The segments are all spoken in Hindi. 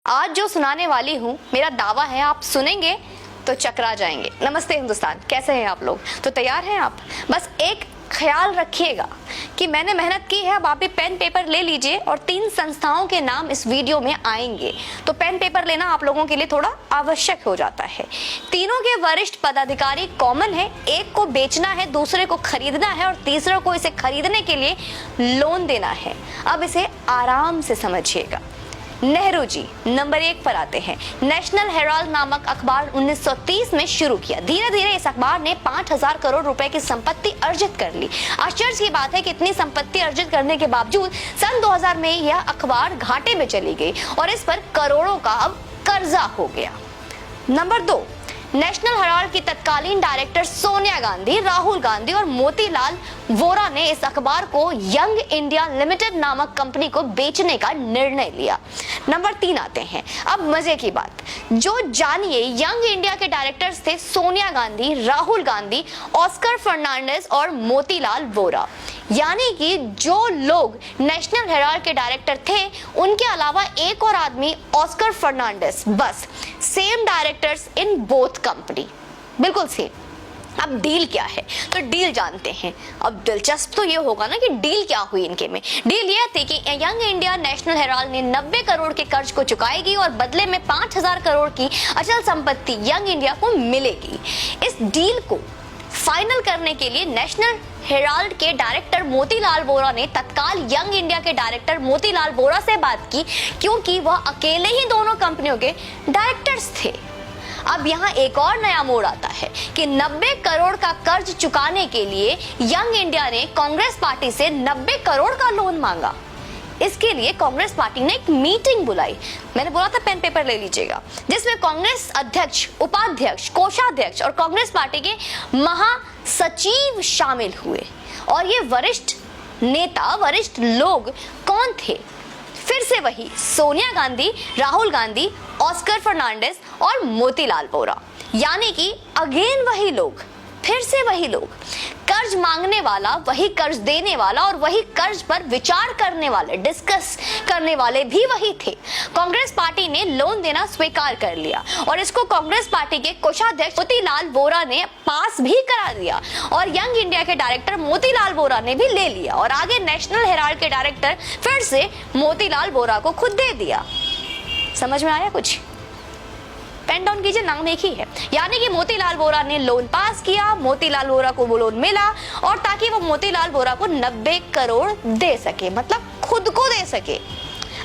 आज जो सुनाने वाली हूँ मेरा दावा है आप सुनेंगे तो चकरा जाएंगे। नमस्ते हिंदुस्तान, कैसे हैं आप लोग? तो तैयार हैं आप? बस एक ख्याल रखिएगा कि मैंने मेहनत की है, अब आप भी पेन पेपर ले लीजिए और 3 संस्थाओं के नाम इस वीडियो में आएंगे, तो पेन पेपर लेना आप लोगों के लिए थोड़ा आवश्यक हो जाता है। तीनों के वरिष्ठ पदाधिकारी कॉमन है, एक को बेचना है, दूसरे को खरीदना है और तीसरे को इसे खरीदने के लिए लोन देना है। अब इसे आराम से समझिएगा। नेहरू जी नंबर 1 पर आते हैं। नेशनल हेराल्ड नामक अखबार 1930 में शुरू किया। धीरे धीरे इस अखबार ने 5000 करोड़ रुपए की संपत्ति अर्जित कर ली। आश्चर्य की बात है कि इतनी संपत्ति अर्जित करने के बावजूद सन 2000 में यह अखबार घाटे में चली गई और इस पर करोड़ों का अब कर्जा हो गया। नंबर 2, नेशनल हेराल्ड की तत्कालीन डायरेक्टर सोनिया गांधी, राहुल गांधी और मोतीलाल वोरा ने इस अखबार को यंग इंडिया लिमिटेड नामक कंपनी को बेचने का निर्णय लिया। नंबर 3 आते हैं। अब मजे की बात, जो जानिए यंग इंडिया के डायरेक्टर्स थे सोनिया गांधी, राहुल गांधी, ऑस्कर फर्नांडिस और मोतीलाल वोरा। यानी कि जो लोग नेशनल हेराल्ड के डायरेक्टर थे उनके अलावा एक और आदमी ऑस्कर फर्नांडिस, बस same directors in both company, बिल्कुल सेम। अब डील क्या है? तो डील जानते हैं। अब दिलचस्प तो ये होगा ना कि डील क्या हुई इनके में। डील ये थी कि यंग इंडिया नेशनल हेराल्ड ने 90 करोड़ के कर्ज को चुकाएगी और बदले में 5000 करोड़ की अचल संपत्ति यंग इंडिया को मिलेगी। इस डील को फाइनल करने के लिए नेशनल हेराल्ड के डायरेक्टर मोतीलाल वोरा ने तत्काल यंग इंडिया के डायरेक्टर मोतीलाल वोरा से बात की, क्योंकि वह अकेले ही दोनों कंपनियों के डायरेक्टर्स थे। अब यहाँ एक और नया मोड़ आता है कि 90 करोड़ का कर्ज चुकाने के लिए यंग इंडिया ने कांग्रेस पार्टी से 90 करोड़ का लोन मांगा। इसके लिए कांग्रेस पार्टी ने एक मीटिंग बुलाई, मैंने बोला था पेन पेपर ले लीजिएगा, जिसमें कांग्रेस अध्यक्ष, उपाध्यक्ष, कोषाध्यक्ष और कांग्रेस पार्टी के महासचिव शामिल हुए। और ये वरिष्ठ नेता, वरिष्ठ लोग कौन थे? फिर से वही सोनिया गांधी, राहुल गांधी, ऑस्कर फर्नांडिस और मोतीलाल वोरा। यानी कि अगेन वही लोग, फिर से वही लोग। कर्ज मांगने वाला, वही कर्ज देने वाला और वही कर्ज पर विचार करने वाले, डिस्कस करने वाले भी वही थे। कांग्रेस पार्टी ने लोन देना स्वीकार कर लिया और इसको कांग्रेस पार्टी के कोषाध्यक्ष मोतीलाल वोरा ने पास भी करा दिया और यंग इंडिया के डायरेक्टर मोतीलाल वोरा ने भी ले लिया और आगे नेशनल हेराल्ड के डायरेक्टर फिर से मोतीलाल वोरा को खुद दे दिया। समझ में आया कुछ? पेन डाउन कीजिए, नाम एक ही है। यानी कि मोतीलाल वोरा ने लोन पास किया, मोतीलाल वोरा को वो लोन मिला और ताकि वो मोतीलाल वोरा को 90 करोड़ दे सके, मतलब खुद को दे सके।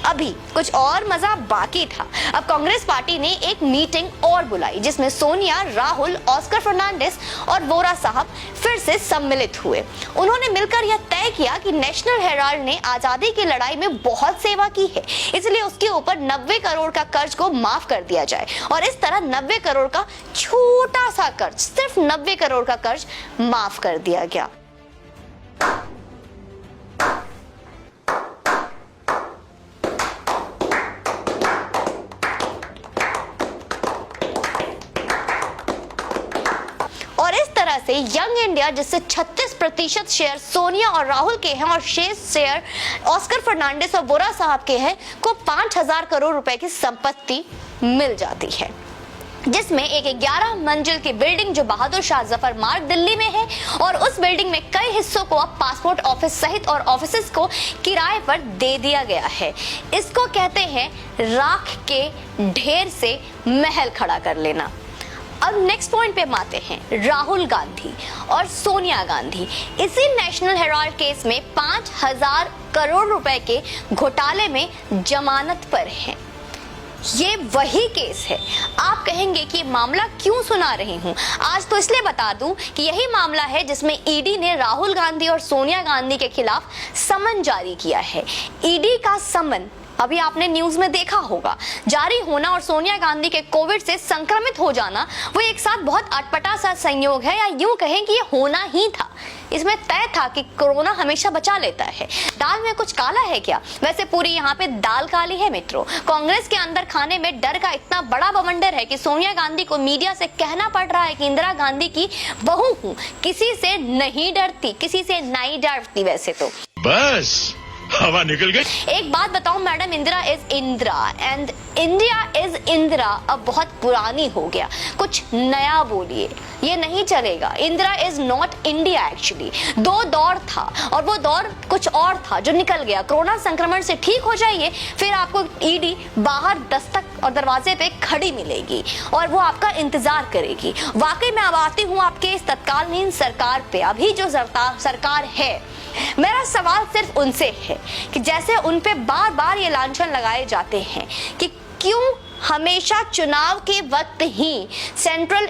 अभी कुछ और मजा बाकी था। अब कांग्रेस पार्टी ने एक मीटिंग और बुलाई जिसमें सोनिया, राहुल, ऑस्कर फर्नांडिस और वोरा साहब फिर से सम्मिलित हुए। उन्होंने मिलकर यह तय किया कि नेशनल हेराल्ड ने आजादी की लड़ाई में बहुत सेवा की है, इसलिए उसके ऊपर 90 करोड़ का कर्ज को माफ कर दिया जाए और इस तरह 90 करोड़ का छोटा सा कर्ज, सिर्फ 90 करोड़ का कर्ज माफ कर दिया गया। और इस तरह से यंग इंडिया, जिससे 36% शेयर सोनिया और राहुल के हैं और शेष शेयर ऑस्कर फर्नांडिस और वोरा साहब के हैं, को 5000 करोड़ रुपए की संपत्ति मिल जाती है, जिसमें एक 11 मंजिल की बिल्डिंग जो बहादुर शाह जफर मार्ग दिल्ली में है और उस बिल्डिंग में कई हिस्सों को अब पासपोर्ट ऑफिस सहित और ऑफिसेस को किराए पर दे दिया गया है। इसको कहते हैं राख के ढेर से महल खड़ा कर लेना। अब नेक्स्ट पॉइंट पे आते हैं। राहुल गांधी और सोनिया गांधी इसी नेशनल हेराल्ड केस में 5000 करोड़ रुपए के घोटाले में जमानत पर हैं। ये वही केस है। आप कहेंगे कि मामला क्यों सुना रही हूं? आज तो इसलिए बता दूं कि यही मामला है जिसमें ईडी ने राहुल गांधी और सोनिया गांधी के खिलाफ समन जारी किया है। ईडी का समन अभी आपने न्यूज में देखा होगा, जारी होना और सोनिया गांधी के कोविड से संक्रमित हो जाना वो एक साथ बहुत अटपटा सा संयोग है, या यूं कहें कि ये होना ही था। इसमें तय था कि कोरोना हमेशा बचा लेता है। दाल में कुछ काला है क्या? वैसे पूरी यहाँ पे दाल काली है मित्रों। कांग्रेस के अंदर खाने में डर का इतना बड़ा बवंडर है कि सोनिया गांधी को मीडिया से कहना पड़ रहा है कि इंदिरा गांधी की बहू हूँ, किसी से नहीं डरती, किसी से नहीं डरती। वैसे तो बस हवा निकल गई। एक बात बताऊं madam, Indira is Indira and India is Indira अब बहुत पुरानी हो गया, कुछ नया बोलिए, ये नहीं चलेगा। Indira is not India actually. दो दौर था और वो दौर कुछ और था जो निकल गया। कोरोना संक्रमण से ठीक हो जाइए, फिर आपको ईडी बाहर दस्तक और दरवाजे पे खड़ी मिलेगी और वो आपका इंतजार करेगी। वाकई मैं अब आती हूँ आपके इस तत्कालीन सरकार पे, अभी जो सरकार है, मेरा सवाल सिर्फ उनसे है कि जैसे उन पे बार बार ये लांछन लगाए जाते हैं कि क्यों हमेशा चुनाव के वक्त ही सेंट्रल